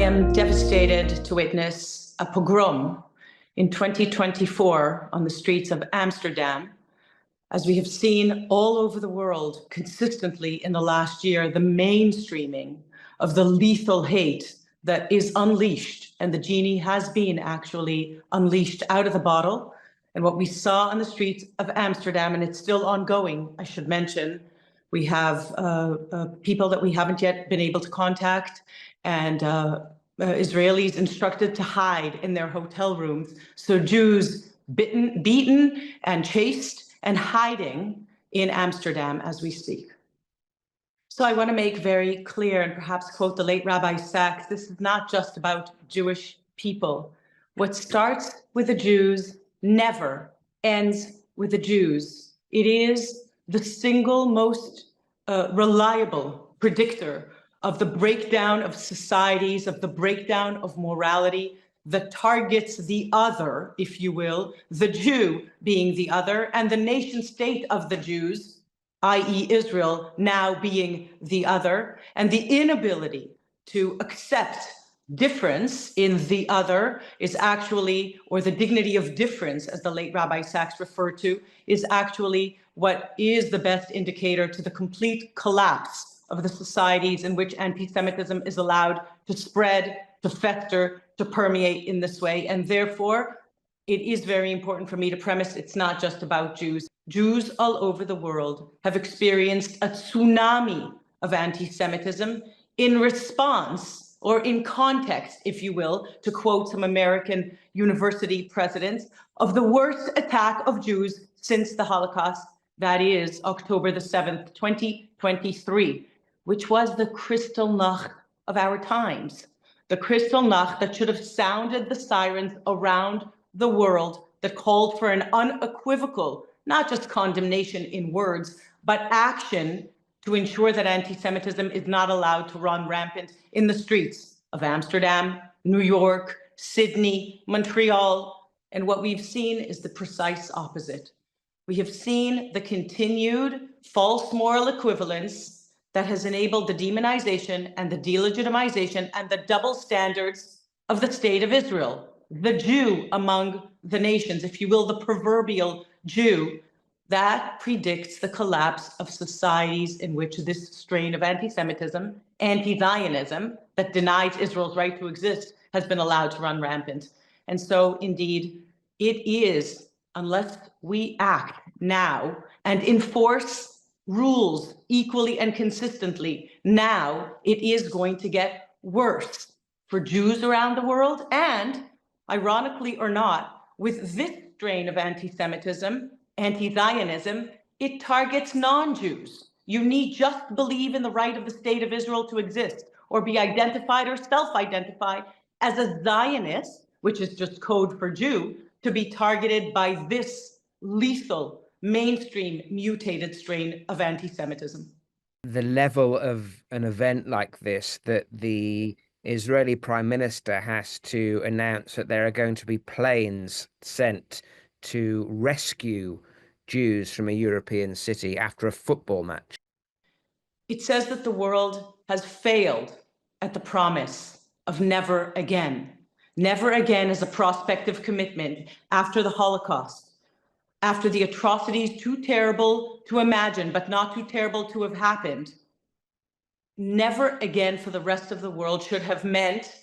am devastated to witness a pogrom in 2024 on the streets of Amsterdam. As we have seen all over the world consistently in the last year, the mainstreaming of the lethal hate that is unleashed, and the genie has been actually unleashed out of the bottle. And what we saw on the streets of Amsterdam, and it's still ongoing, I should mention, we have people that we haven't yet been able to contact, and Israelis instructed to hide in their hotel rooms. So Jews beaten and chased and hiding in Amsterdam as we speak. So I want to make very clear, and perhaps quote the late Rabbi Sacks, this is not just about Jewish people. What starts with the Jews never ends with the Jews. It is the single most reliable predictor of the breakdown of societies, of the breakdown of morality, that targets the other, if you will, the Jew being the other, and the nation state of the Jews, i.e. Israel, now being the other, and the inability to accept difference in the other is actually, or the dignity of difference, as the late Rabbi Sacks referred to, is actually what is the best indicator to the complete collapse of the societies in which anti-Semitism is allowed to spread, to fester, to permeate in this way. And therefore, it is very important for me to premise it's not just about Jews. Jews all over the world have experienced a tsunami of anti-Semitism in response, or in context, if you will, to quote some American university presidents, of the worst attack of Jews since the Holocaust, that is October the 7th, 2023, which was the Kristallnacht of our times. The Kristallnacht that should have sounded the sirens around the world, that called for an unequivocal, not just condemnation in words, but action to ensure that anti-Semitism is not allowed to run rampant in the streets of Amsterdam, New York, Sydney, Montreal. And what we've seen is the precise opposite. We have seen the continued false moral equivalence that has enabled the demonization and the delegitimization and the double standards of the state of Israel, the Jew among the nations, if you will, the proverbial Jew. That predicts the collapse of societies in which this strain of anti-Semitism, anti-Zionism, that denies Israel's right to exist, has been allowed to run rampant. And so, indeed, it is, unless we act now and enforce rules equally and consistently now, it is going to get worse for Jews around the world. And, ironically or not, with this strain of anti-Semitism, anti-Zionism, it targets non-Jews. You need just believe in the right of the state of Israel to exist, or be identified or self-identify as a Zionist, which is just code for Jew, to be targeted by this lethal, mainstream, mutated strain of anti-Semitism. The level of an event like this, that the Israeli Prime Minister has to announce that there are going to be planes sent to rescue Jews from a European city after a football match. It says that the world has failed at the promise of never again. Never again is a prospective commitment after the Holocaust, after the atrocities too terrible to imagine, but not too terrible to have happened. Never again for the rest of the world should have meant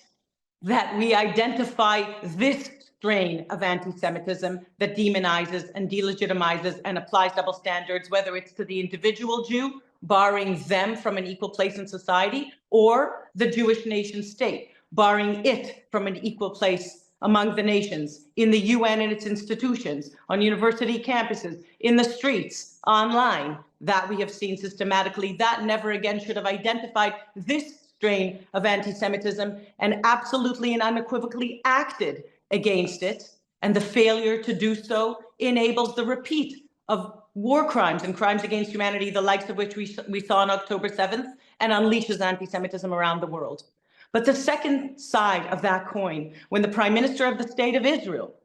that we identify this strain of anti-Semitism that demonizes and delegitimizes and applies double standards, whether it's to the individual Jew, barring them from an equal place in society, or the Jewish nation state, barring it from an equal place among the nations, in the UN and its institutions, on university campuses, in the streets, online. That we have seen systematically. That never again should have identified this strain of anti-Semitism and absolutely and unequivocally acted against it. And the failure to do so enables the repeat of war crimes and crimes against humanity, the likes of which we saw on October 7th, and unleashes anti-Semitism around the world. But the second side of that coin, when the Prime Minister of the State of Israel,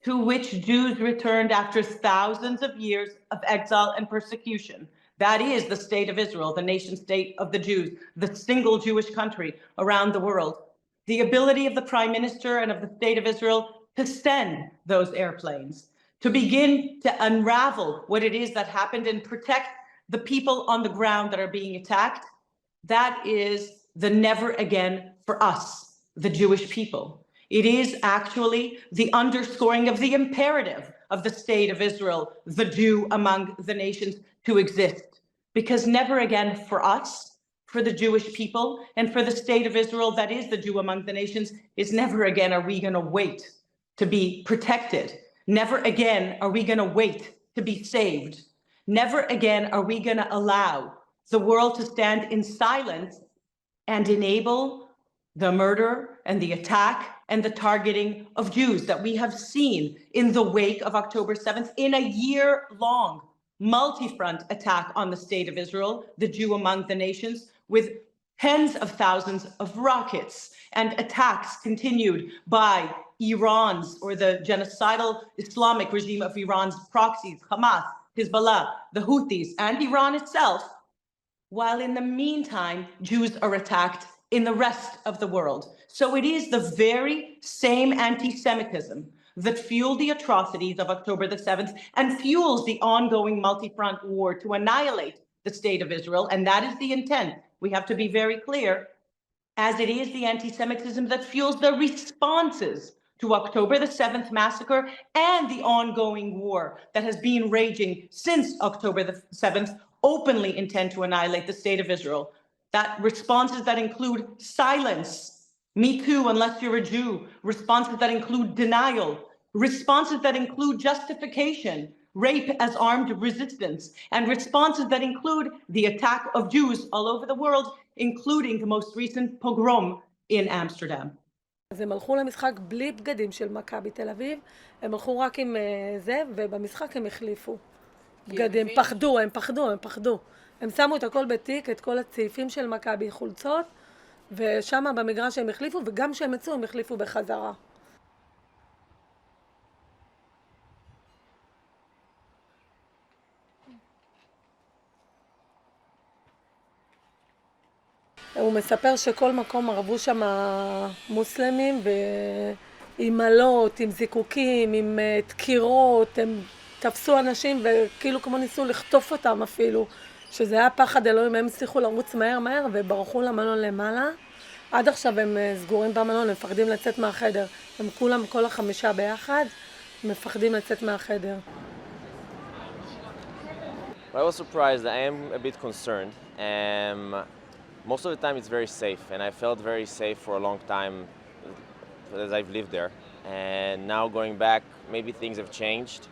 to which Jews returned after thousands of years of exile and persecution, that is the state of Israel, the nation state of the Jews, the single Jewish country around the world, the ability of the Prime Minister and of the State of Israel to send those airplanes, to begin to unravel what it is that happened and protect the people on the ground that are being attacked, that is the never again for us, the Jewish people. It is actually the underscoring of the imperative of the State of Israel, the Jew among the nations, to exist. Because never again for us, for the Jewish people, and for the State of Israel, that is the Jew among the nations, is never again are we going to wait to be protected. Never again are we going to wait to be saved. Never again are we going to allow the world to stand in silence and enable the murder and the attack and the targeting of Jews that we have seen in the wake of October 7th in a year-long multi-front attack on the State of Israel, the Jew among the nations, with tens of thousands of rockets and attacks continued by Iran's or the genocidal Islamic regime of Iran's proxies, Hamas, Hezbollah, the Houthis, and Iran itself, while in the meantime, Jews are attacked in the rest of the world. So it is the very same anti-Semitism that fueled the atrocities of October the 7th and fuels the ongoing multi-front war to annihilate the State of Israel. And that is the intent. We have to be very clear, as it is the anti-Semitism that fuels the responses to October the 7th massacre and the ongoing war that has been raging since October the 7th, openly intend to annihilate the State of Israel. That responses that include silence, me too, unless you're a Jew, responses that include denial, responses that include justification, rape as armed resistance, and responses that include the attack of Jews all over the world, including the most recent pogrom in Amsterdam. אז הם הלכו למשחק בלי בגדים של מכבי תל אביב, הם הלכו רק עם זה, ובמשחק הם החליפו בגדים, הם פחדו. הם שמו את הכל בתיק, את כל הצעיפים של מכבי, חולצות, ושם במגרש הם החליפו, וגם כשהם יצאו הם החליפו בחזרה. הוא מספר שכל מקום ערבו שם מוסלמים עם מלות, עם זיקוקים, עם דקירות, הם תפסו אנשים וכאילו כמו ניסו לחטוף אותם אפילו, שזה היה פחד אלוהים, הם הצליחו לרוץ מהר וברחו למלון למעלה. עד עכשיו הם סגורים במלון, הם מפחדים לצאת מהחדר. הם כולם, כל החמישה ביחד, מפחדים לצאת מהחדר. I was surprised. I am a bit concerned. Most of the time it's very safe, and I felt very safe for a long time as I've lived there. And now going back, maybe things have changed,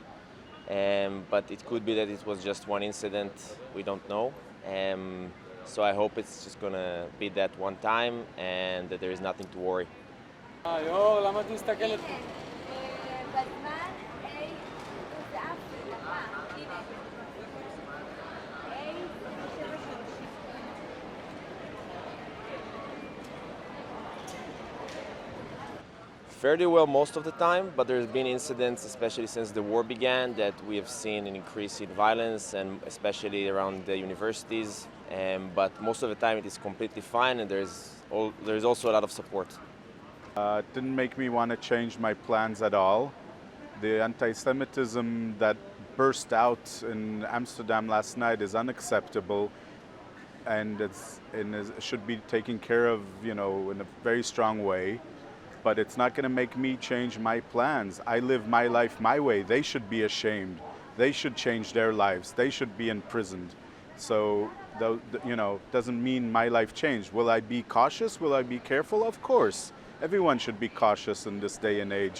but it could be that it was just one incident, we don't know. So I hope it's just gonna be that one time and that there is nothing to worry. Fairly well most of the time, but there's been incidents, especially since the war began, that we have seen an increase in violence, and especially around the universities. But most of the time it is completely fine, and there's also a lot of support. It didn't make me want to change my plans at all. The anti-Semitism that burst out in Amsterdam last night is unacceptable, and it should be taken care of, in a very strong way. But it's not going to make me change my plans. I live my life my way. They should be ashamed. They should change their lives. They should be imprisoned. So, doesn't mean my life changed. Will I be cautious? Will I be careful? Of course. Everyone should be cautious in this day and age.